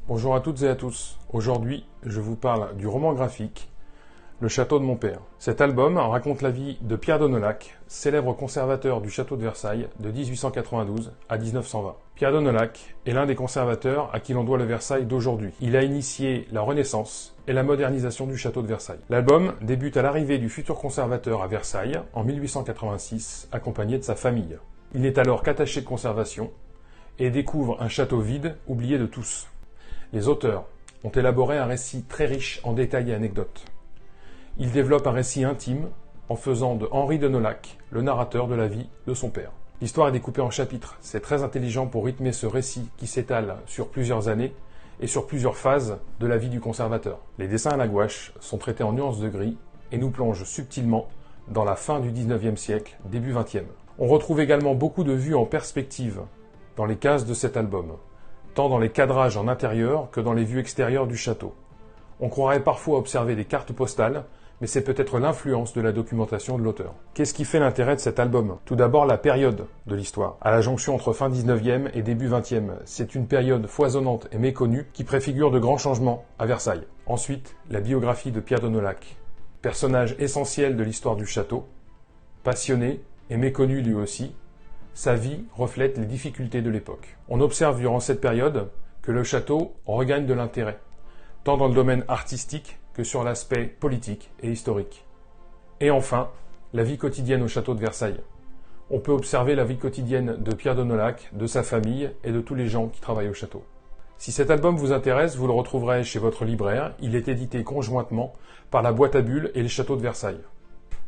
Bonjour à toutes et à tous. Aujourd'hui, je vous parle du roman graphique Le château de mon père. Cet album raconte la vie de Pierre Donnelac, célèbre conservateur du château de Versailles de 1892 à 1920. Pierre Donnelac est l'un des conservateurs à qui l'on doit le Versailles d'aujourd'hui. Il a initié la Renaissance et la modernisation du château de Versailles. L'album débute à l'arrivée du futur conservateur à Versailles en 1886, accompagné de sa famille. Il n'est alors qu'attaché de conservation et découvre un château vide, oublié de tous. Les auteurs ont élaboré un récit très riche en détails et anecdotes. Ils développent un récit intime en faisant de Henri de Nolac le narrateur de la vie de son père. L'histoire est découpée en chapitres. C'est très intelligent pour rythmer ce récit qui s'étale sur plusieurs années et sur plusieurs phases de la vie du conservateur. Les dessins à la gouache sont traités en nuances de gris et nous plongent subtilement dans la fin du 19e siècle, début 20e. On retrouve également beaucoup de vues en perspective dans les cases de cet album, tant dans les cadrages en intérieur que dans les vues extérieures du château. On croirait parfois observer des cartes postales, mais c'est peut-être l'influence de la documentation de l'auteur. Qu'est-ce qui fait l'intérêt de cet album? Tout d'abord la période de l'histoire. À la jonction entre fin 19e et début 20e, c'est une période foisonnante et méconnue qui préfigure de grands changements à Versailles. Ensuite, la biographie de Pierre Donnelac, personnage essentiel de l'histoire du château, passionné et méconnu lui aussi. Sa vie reflète les difficultés de l'époque. On observe durant cette période que le château regagne de l'intérêt, tant dans le domaine artistique que sur l'aspect politique et historique. Et enfin, la vie quotidienne au château de Versailles. On peut observer la vie quotidienne de Pierre Donnelac, de sa famille et de tous les gens qui travaillent au château. Si cet album vous intéresse, vous le retrouverez chez votre libraire. Il est édité conjointement par la Boîte à Bulles et les châteaux de Versailles.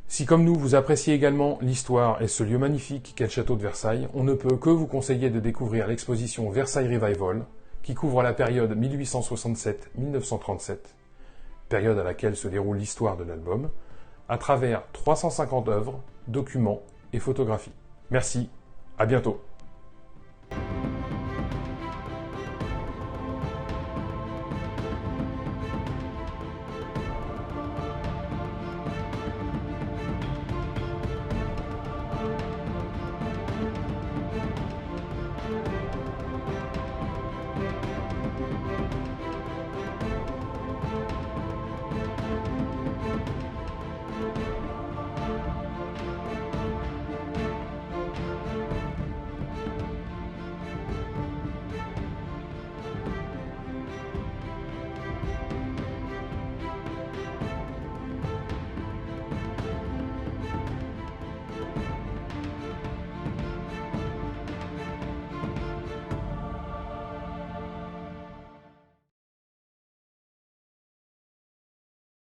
Si comme nous, vous appréciez également l'histoire et ce lieu magnifique qu'est le château de Versailles, on ne peut que vous conseiller de découvrir l'exposition Versailles Revival, qui couvre la période 1867-1937, période à laquelle se déroule l'histoire de l'album, à travers 350 œuvres, documents et photographies. Merci, à bientôt.